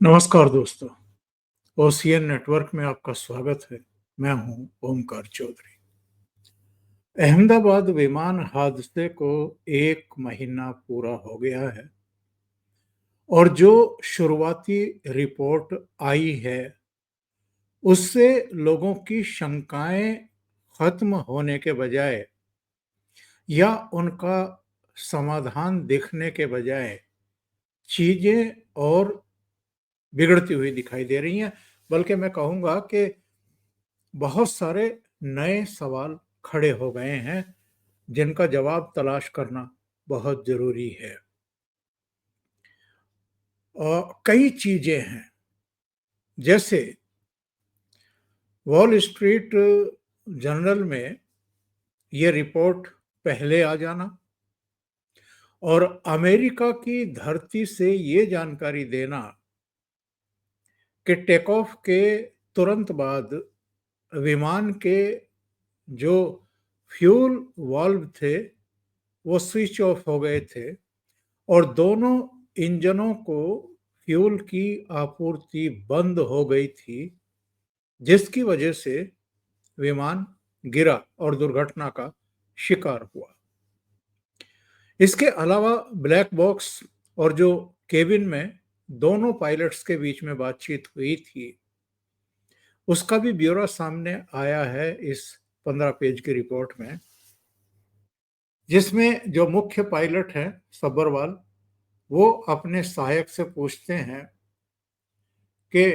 नमस्कार दोस्तों, ocean network में आपका स्वागत है। मैं हूं ओमकार चौधरी। अहमदाबाद विमान हादसे को 1 महीना पूरा हो गया है और जो शुरुआती रिपोर्ट आई है, उससे लोगों की शंकाएं खत्म होने के बजाय या उनका समाधान दिखने के बजाय चीजें और बिगड़ती हुई दिखाई दे रही हैं। बल्कि मैं कहूँगा कि बहुत सारे नए सवाल खड़े हो गए हैं, जिनका जवाब तलाश करना बहुत ज़रूरी है। और कई चीज़ें हैं, जैसे वॉल स्ट्रीट जर्नल में ये रिपोर्ट पहले आ जाना और अमेरिका की धरती से ये जानकारी देना कि टेक ऑफ के तुरंत बाद विमान के जो फ्यूल वाल्व थे, वो स्विच ऑफ हो गए थे और दोनों इंजनों को फ्यूल की आपूर्ति बंद हो गई थी, जिसकी वजह से विमान गिरा और दुर्घटना का शिकार हुआ। इसके अलावा ब्लैक बॉक्स और जो केबिन में दोनों पायलट्स के बीच में बातचीत हुई थी, उसका भी ब्यौरा सामने आया है इस 15 पेज की रिपोर्ट में, जिसमें जो मुख्य पायलट हैं सब्बरवाल, वो अपने सहायक से पूछते हैं कि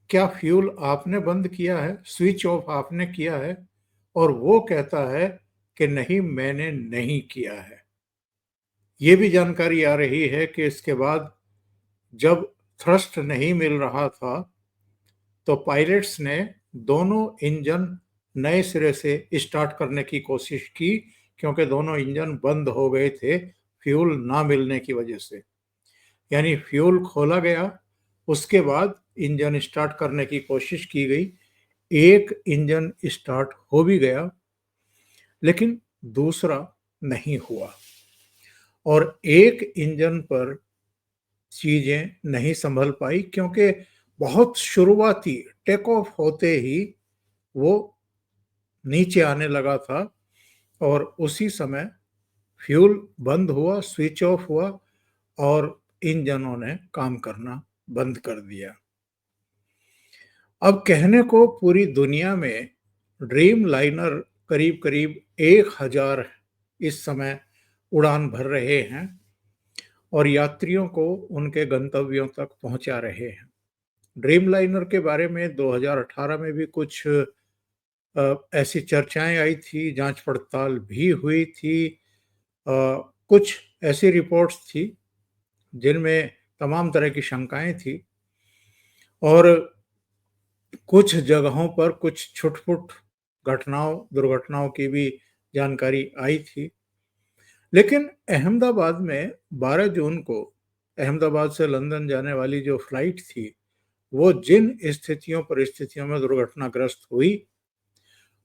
क्या फ्यूल आपने बंद किया है, स्विच ऑफ आपने किया है? और वो कहता है कि नहीं, मैंने नहीं किया है। ये भी जानकारी आ रही है कि इसके बाद जब थ्रस्ट नहीं मिल रहा था, तो पायलट्स ने दोनों इंजन नए सिरे से स्टार्ट करने की कोशिश की, क्योंकि दोनों इंजन बंद हो गए थे फ्यूल ना मिलने की वजह से। यानी फ्यूल खोला गया, उसके बाद इंजन स्टार्ट करने की कोशिश की गई। एक इंजन स्टार्ट हो भी गया, लेकिन दूसरा नहीं हुआ और एक इंजन पर चीजें नहीं संभल पाई, क्योंकि बहुत शुरुआती टेक ऑफ होते ही वो नीचे आने लगा था और उसी समय फ्यूल बंद हुआ, स्विच ऑफ हुआ और इंजनों ने काम करना बंद कर दिया। अब कहने को पूरी दुनिया में ड्रीम लाइनर करीब करीब 1000 इस समय उड़ान भर रहे हैं और यात्रियों को उनके गंतव्यों तक पहुंचा रहे हैं। ड्रीम लाइनर के बारे में 2018 में भी कुछ ऐसी चर्चाएं आई थी, जांच पड़ताल भी हुई थी। कुछ ऐसी रिपोर्ट्स थी जिनमें तमाम तरह की शंकाएं थी और कुछ जगहों पर कुछ छुटपुट दुर्घटनाओं की भी जानकारी आई थी। लेकिन अहमदाबाद में 12 जून को अहमदाबाद से लंदन जाने वाली जो फ्लाइट थी, वो जिन परिस्थितियों में दुर्घटनाग्रस्त हुई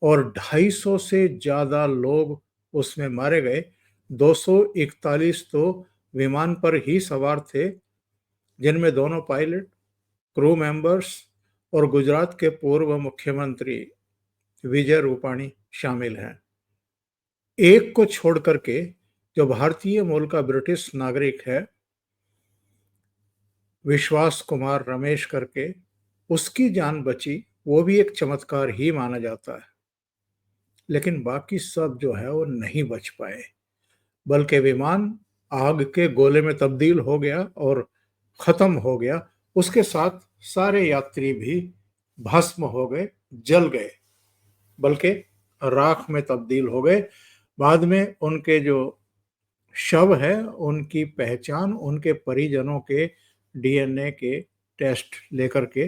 और 250 से ज़्यादा लोग उसमें मारे गए। 241 तो विमान पर ही सवार थे, जिनमें दोनों पायलट, क्रू मेंबर्स और गुजरात के पूर्व मुख्यमंत्री विजय रूपाणी शामिल हैं। एक को छोड़ करके जो भारतीय मूल का ब्रिटिश नागरिक है, विश्वास कुमार रमेश करके, उसकी जान बची, वो भी एक चमत्कार ही माना जाता है। लेकिन बाकी सब जो है वो नहीं बच पाए, बल्कि विमान आग के गोले में तब्दील हो गया और खत्म हो गया। उसके साथ सारे यात्री भी भस्म हो गए, जल गए, बल्कि राख में तब्दील हो गए। बाद में उनके जो शव है, उनकी पहचान उनके परिजनों के डीएनए के टेस्ट लेकर के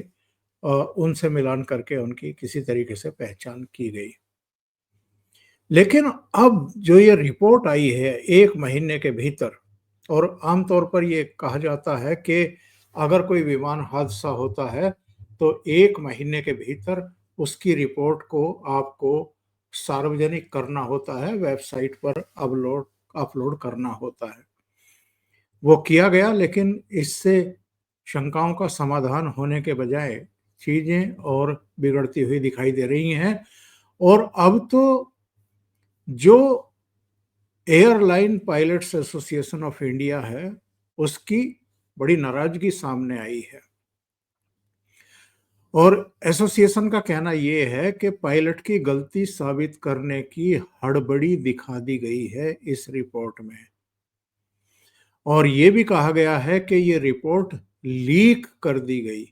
उनसे मिलान करके उनकी किसी तरीके से पहचान की गई। लेकिन अब जो ये रिपोर्ट आई है 1 महीने के भीतर, और आमतौर पर ये कहा जाता है कि अगर कोई विमान हादसा होता है तो 1 महीने के भीतर उसकी रिपोर्ट को आपको सार्वजनिक करना होता है, वेबसाइट पर अपलोड करना होता है। वो किया गया, लेकिन इससे शंकाओं का समाधान होने के बजाय चीजें और बिगड़ती हुई दिखाई दे रही हैं। और अब तो जो airline pilots association of India है, उसकी बड़ी नाराजगी सामने आई है। और एसोसिएशन का कहना यह है कि पायलट की गलती साबित करने की हड़बड़ी दिखा दी गई है इस रिपोर्ट में। और ये भी कहा गया है कि ये रिपोर्ट लीक कर दी गई।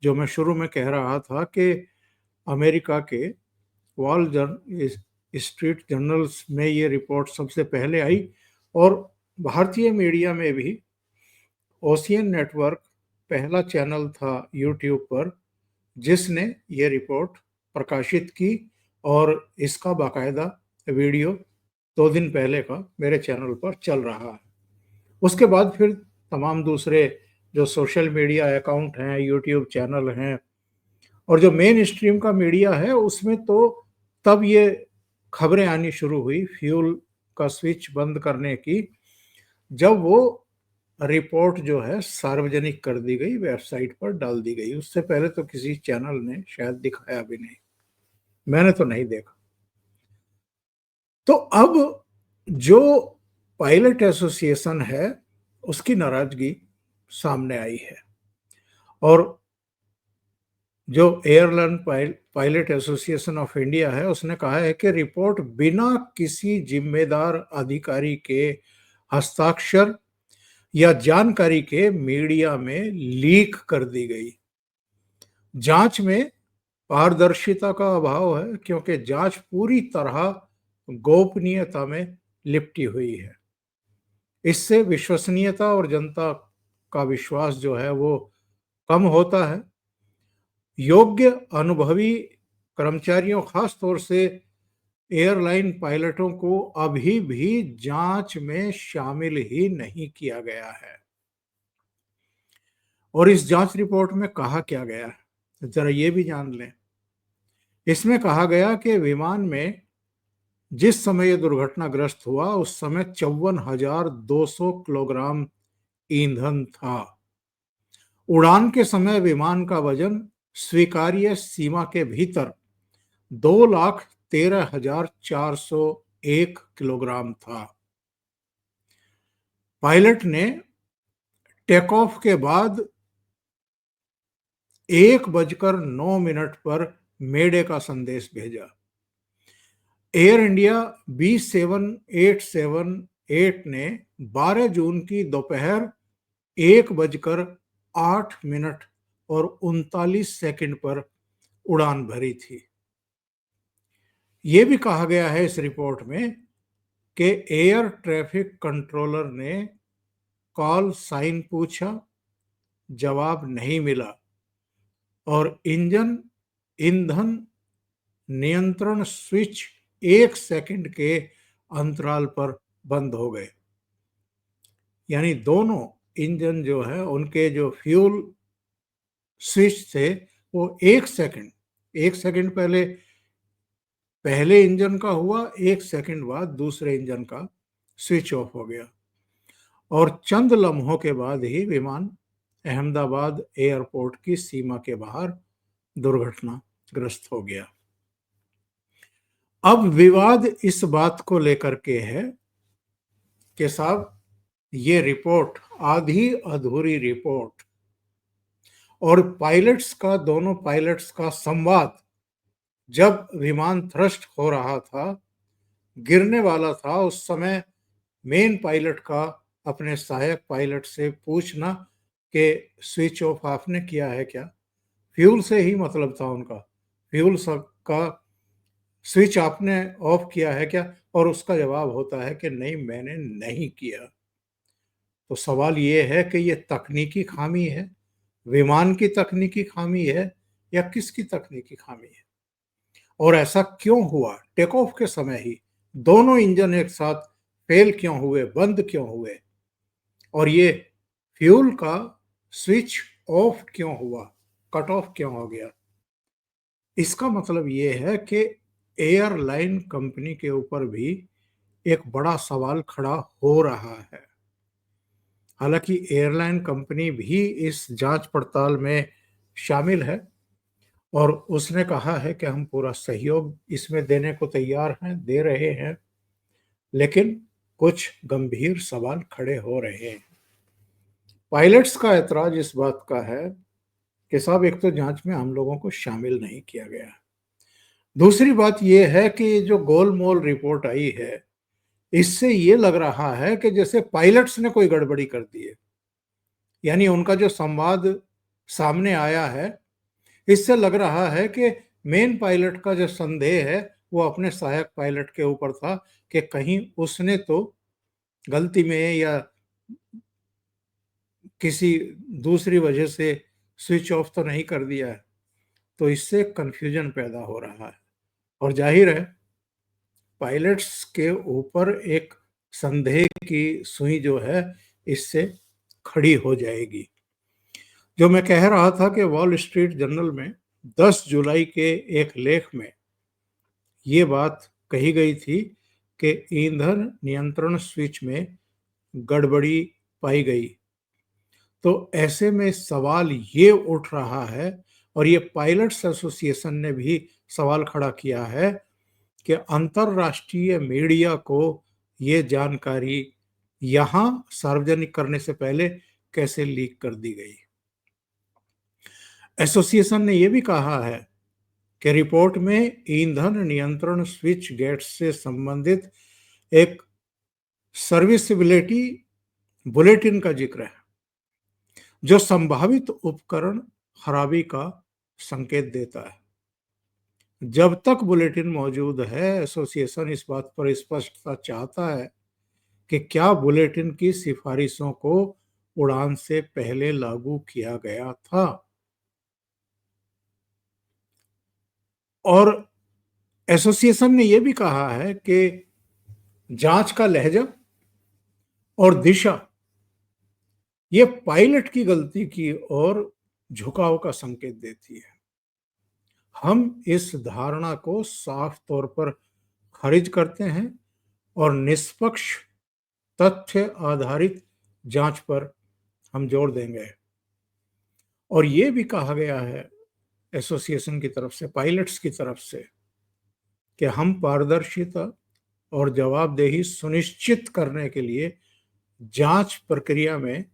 जो मैं शुरू में कह रहा था कि अमेरिका के वॉल स्ट्रीट जर्नल्स में ये रिपोर्ट सबसे पहले आई, और भारतीय मीडिया में भी ओशियन नेटवर्क पहला चैनल था यूट्यूब पर जिसने ये रिपोर्ट प्रकाशित की, और इसका बाकायदा वीडियो 2 दिन पहले का मेरे चैनल पर चल रहा है। उसके बाद फिर तमाम दूसरे जो सोशल मीडिया अकाउंट हैं, यूट्यूब चैनल हैं, और जो मेन स्ट्रीम का मीडिया है उसमें तो तब ये खबरें आनी शुरू हुई फ्यूल का स्विच बंद करने की, जब वो रिपोर्ट जो है सार्वजनिक कर दी गई, वेबसाइट पर डाल दी गई। उससे पहले तो किसी चैनल ने शायद दिखाया भी नहीं, मैंने तो नहीं देखा। तो अब जो पायलट एसोसिएशन है उसकी नाराजगी सामने आई है, और जो airline pilot association of India है उसने कहा है कि रिपोर्ट बिना किसी जिम्मेदार अधिकारी के हस्ताक्षर या जानकारी के मीडिया में लीक कर दी गई। जांच में पारदर्शिता का अभाव है क्योंकि जांच पूरी तरह गोपनीयता में लिपटी हुई है। इससे विश्वसनीयता और जनता का विश्वास जो है वो कम होता है। योग्य अनुभवी कर्मचारियों, खास तौर से एयरलाइन पायलटों को अभी भी जांच में शामिल ही नहीं किया गया है। और इस जांच रिपोर्ट में कहा क्या गया है, जरा ये भी जान लें। इसमें कहा गया कि विमान में जिस समय यह दुर्घटनाग्रस्त हुआ उस समय 54,200 किलोग्राम ईंधन था। उड़ान के समय विमान का वजन स्वीकार्य सीमा के भीतर 2,13,401 किलोग्राम था। पायलट ने टेक ऑफ के बाद 1:09 पर मेडे का संदेश भेजा। एयर इंडिया B7878 ने 12 जून की दोपहर 1:08 और 39 पर उड़ान भरी थी। ये भी कहा गया है इस रिपोर्ट में कि एयर ट्रैफिक कंट्रोलर ने कॉल साइन पूछा, जवाब नहीं मिला, और ईंधन नियंत्रण स्विच 1 सेकंड के अंतराल पर बंद हो गए। यानी दोनों इंजन जो है उनके जो फ्यूल स्विच थे वो 1 सेकंड पहले इंजन का हुआ, 1 सेकंड बाद दूसरे इंजन का स्विच ऑफ हो गया, और चंद लम्हों के बाद ही विमान अहमदाबाद एयरपोर्ट की सीमा के बाहर दुर्घटनाग्रस्त हो गया। अब विवाद इस बात को लेकर के है कि साहब ये रिपोर्ट आधी अधूरी रिपोर्ट, और दोनों पायलट्स का संवाद जब विमान थ्रस्ट हो रहा था, गिरने वाला था, उस समय मेन पायलट का अपने सहायक पायलट से पूछना कि स्विच ऑफ आपने किया है क्या। फ्यूल से ही मतलब था उनका, फ्यूल का स्विच आपने ऑफ किया है क्या, और उसका जवाब होता है कि नहीं, मैंने नहीं किया। तो सवाल ये है कि ये तकनीकी खामी है, विमान की तकनीकी खामी है, या किसकी तकनीकी खामी है, और ऐसा क्यों हुआ। टेक ऑफ के समय ही दोनों इंजन एक साथ फेल क्यों हुए, बंद क्यों हुए, और ये फ्यूल का स्विच ऑफ क्यों हुआ, कट ऑफ क्यों हो गया। इसका मतलब ये है कि एयरलाइन कंपनी के ऊपर भी एक बड़ा सवाल खड़ा हो रहा है। हालांकि एयरलाइन कंपनी भी इस जांच पड़ताल में शामिल है और उसने कहा है कि हम पूरा सहयोग इसमें देने को तैयार हैं, दे रहे हैं, लेकिन कुछ गंभीर सवाल खड़े हो रहे हैं। पायलट्स का ऐतराज इस बात का है कि साहब, एक तो जांच में हम लोगों को शामिल नहीं किया गया। दूसरी बात यह है कि जो गोलमोल रिपोर्ट आई है, इससे ये लग रहा है कि जैसे पायलट्स ने कोई गड़बड़ी कर दी है। यानी उनका जो संवाद सामने आया है, इससे लग रहा है कि मेन पायलट का जो संदेह है वो अपने सहायक पायलट के ऊपर था कि कहीं उसने तो गलती में या किसी दूसरी वजह से स्विच ऑफ तो नहीं कर दिया है। तो इससे कंफ्यूजन पैदा हो रहा है और जाहिर है पायलट्स के ऊपर एक संदेह की सुई जो है इससे खड़ी हो जाएगी। जो मैं कह रहा था कि वॉल स्ट्रीट जर्नल में 10 जुलाई के एक लेख में ये बात कही गई थी कि ईंधन नियंत्रण स्विच में गड़बड़ी पाई गई। तो ऐसे में सवाल ये उठ रहा है और ये पायलट्स एसोसिएशन ने भी सवाल खड़ा किया है कि अंतरराष्ट्रीय मीडिया को ये जानकारी यहाँ सार्वजनिक करने से पहले कैसे लीक कर दी गई। एसोसिएशन ने यह भी कहा है कि रिपोर्ट में ईंधन नियंत्रण स्विच गेट्स से संबंधित एक सर्विसिबिलिटी बुलेटिन का जिक्र है, जो संभावित उपकरण खराबी का संकेत देता है। जब तक बुलेटिन मौजूद है, एसोसिएशन इस बात पर स्पष्टता चाहता है कि क्या बुलेटिन की सिफारिशों को उड़ान से पहले लागू किया गया था। और एसोसिएशन ने यह भी कहा है कि जांच का लहजा और दिशा ये पायलट की गलती की ओर झुकाव का संकेत देती है। हम इस धारणा को साफ तौर पर खारिज करते हैं और निष्पक्ष तथ्य आधारित जांच पर हम जोर देंगे। और ये भी कहा गया है एसोसिएशन की तरफ से, पायलट्स की तरफ से, कि हम पारदर्शिता और जवाबदेही सुनिश्चित करने के लिए जांच प्रक्रिया में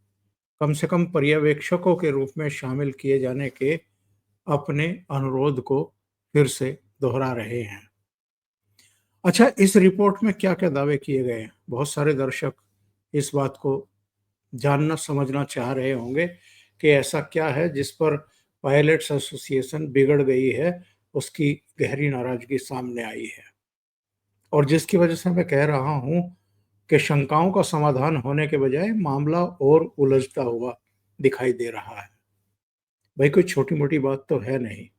कम से कम पर्यवेक्षकों के रूप में शामिल किए जाने के अपने अनुरोध को फिर से दोहरा रहे हैं। अच्छा, इस रिपोर्ट में क्या क्या दावे किए गए हैं? बहुत सारे दर्शक इस बात को जानना समझना चाह रहे होंगे कि ऐसा क्या है जिस पर पायलट्स एसोसिएशन बिगड़ गई है, उसकी गहरी नाराजगी सामने आई है और जिसकी वजह से मैं कह रहा हूं कि शंकाओं का समाधान होने के बजाय मामला और उलझता हुआ दिखाई दे रहा है। भाई, कोई छोटी मोटी बात तो है नहीं।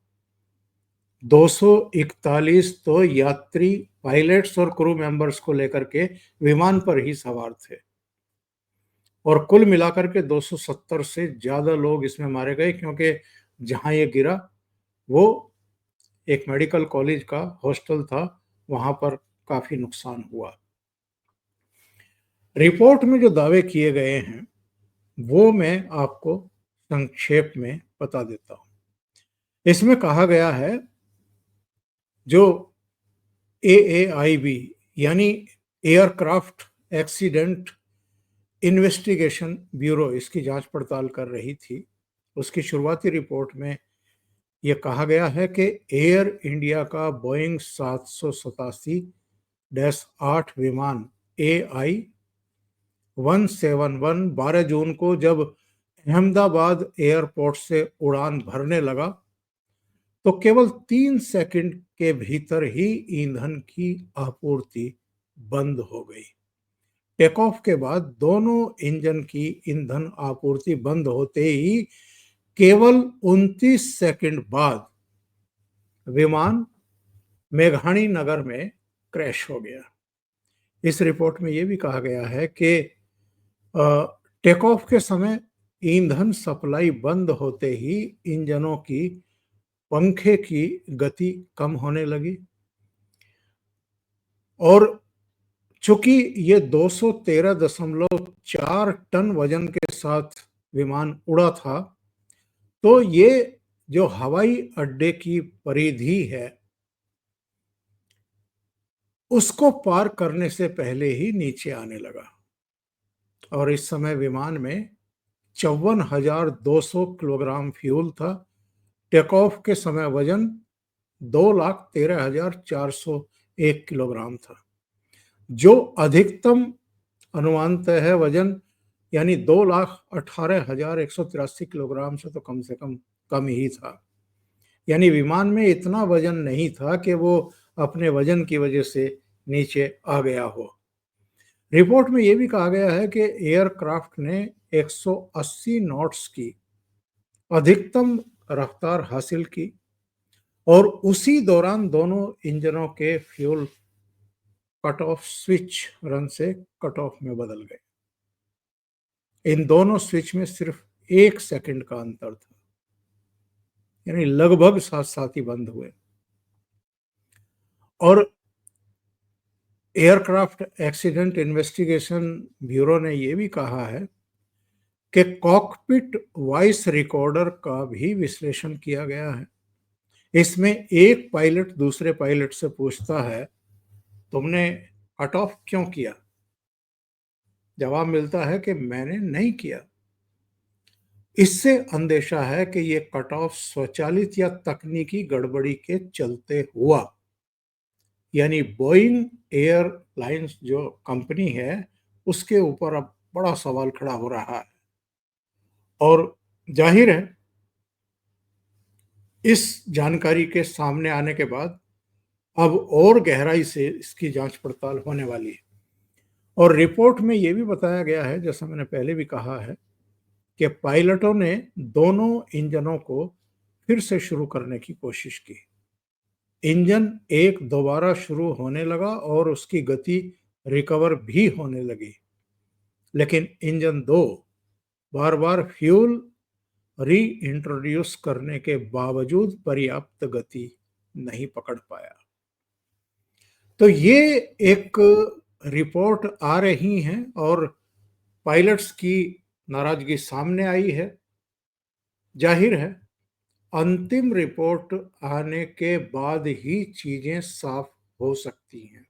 241 तो यात्री, पायलट्स और क्रू मेंबर्स को लेकर के विमान पर ही सवार थे और कुल मिलाकर के 270 से ज्यादा लोग इसमें मारे गए, क्योंकि जहां ये गिरा वो एक मेडिकल कॉलेज का हॉस्टल था, वहां पर काफी नुकसान हुआ। रिपोर्ट में जो दावे किए गए हैं वो मैं आपको संक्षेप में बता देता हूं। इसमें कहा गया है जो AAIB यानी एयरक्राफ्ट एक्सीडेंट इन्वेस्टिगेशन ब्यूरो इसकी जांच पड़ताल कर रही थी, उसकी शुरुआती रिपोर्ट में यह कहा गया है कि एयर इंडिया का बोइंग 787-8 विमान AI-171 12 जून को जब अहमदाबाद एयरपोर्ट से उड़ान भरने लगा तो केवल 3 सेकंड के भीतर ही ईंधन की आपूर्ति बंद हो गई। टेक ऑफ के बाद दोनों इंजन की ईंधन आपूर्ति बंद होते ही केवल 29 सेकंड बाद विमान मेघाणी नगर में क्रैश हो गया। इस रिपोर्ट में यह भी कहा गया है कि टेक ऑफ के समय ईंधन सप्लाई बंद होते ही इंजनों की पंखे की गति कम होने लगी और चूंकि ये 213.4 टन वजन के साथ विमान उड़ा था, तो ये जो हवाई अड्डे की परिधि है उसको पार करने से पहले ही नीचे आने लगा और इस समय विमान में 54,200 किलोग्राम फ्यूल था। टेक ऑफ के समय वजन 2,13,401 किलोग्राम था, जो अधिकतम अनुमानतः है वजन यानी 2,18,183 किलोग्राम से कम ही था। यानी विमान में इतना वजन नहीं था कि वो अपने वजन की वजह से नीचे आ गया हो। रिपोर्ट में यह भी कहा गया है कि एयरक्राफ्ट ने 180 नॉट्स की अधिकतम रफ्तार हासिल की और उसी दौरान दोनों इंजनों के fuel cut off switch run से कट ऑफ में बदल गए। इन दोनों स्विच में सिर्फ 1 सेकंड का अंतर था, यानी लगभग साथ साथ ही बंद हुए। और एयरक्राफ्ट एक्सीडेंट इन्वेस्टिगेशन ब्यूरो ने यह भी कहा है कि कॉकपिट वॉइस रिकॉर्डर का भी विश्लेषण किया गया है। इसमें एक पायलट दूसरे पायलट से पूछता है, तुमने कट ऑफ क्यों किया? जवाब मिलता है कि मैंने नहीं किया। इससे अंदेशा है कि यह कट ऑफ स्वचालित या तकनीकी गड़बड़ी के चलते हुआ। यानी बोइंग एयरलाइंस जो कंपनी है उसके ऊपर अब बड़ा सवाल खड़ा हो रहा है और जाहिर है इस जानकारी के सामने आने के बाद अब और गहराई से इसकी जांच पड़ताल होने वाली है। और रिपोर्ट में यह भी बताया गया है, जैसा मैंने पहले भी कहा है, कि पायलटों ने दोनों इंजनों को फिर से शुरू करने की कोशिश की। इंजन एक दोबारा शुरू होने लगा और उसकी गति रिकवर भी होने लगी, लेकिन इंजन 2 बार बार फ्यूल री इंट्रोड्यूस करने के बावजूद पर्याप्त गति नहीं पकड़ पाया। तो ये एक रिपोर्ट आ रही है और पायलट्स की नाराजगी सामने आई है। जाहिर है अंतिम रिपोर्ट आने के बाद ही चीजें साफ हो सकती हैं,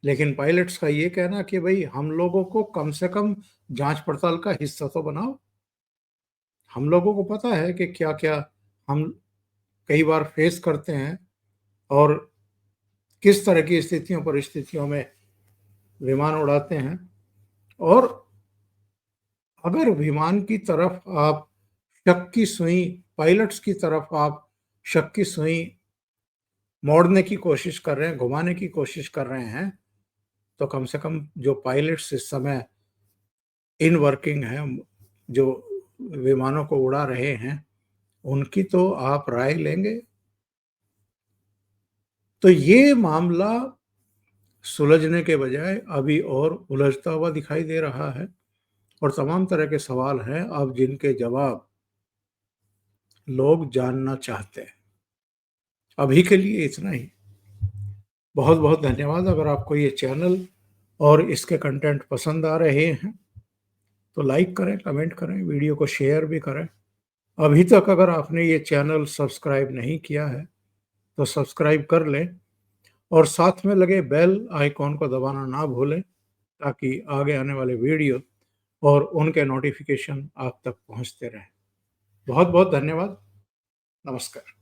लेकिन पायलट्स का ये कहना कि भाई हम लोगों को कम से कम जांच पड़ताल का हिस्सा तो बनाओ। हम लोगों को पता है कि क्या क्या हम कई बार फेस करते हैं और किस तरह की स्थितियों परिस्थितियों में विमान उड़ाते हैं। और अगर विमान की तरफ आप शक की सुई, पायलट्स की तरफ आप शक की सुई मोड़ने की कोशिश कर रहे हैं, घुमाने की कोशिश कर रहे हैं, तो कम से कम जो पायलट्स इस समय इन वर्किंग हैं, जो विमानों को उड़ा रहे हैं, उनकी तो आप राय लेंगे। तो ये मामला सुलझने के बजाय अभी और उलझता हुआ दिखाई दे रहा है और तमाम तरह के सवाल हैं अब जिनके जवाब लोग जानना चाहते हैं। अभी के लिए इतना ही। बहुत बहुत धन्यवाद। अगर आपको ये चैनल और इसके कंटेंट पसंद आ रहे हैं तो लाइक करें, कमेंट करें, वीडियो को शेयर भी करें। अभी तक अगर आपने ये चैनल सब्सक्राइब नहीं किया है तो सब्सक्राइब कर लें और साथ में लगे बेल आइकॉन को दबाना ना भूलें, ताकि आगे आने वाले वीडियो और उनके नोटिफिकेशन आप तक पहुंचते रहें। बहुत बहुत धन्यवाद। नमस्कार।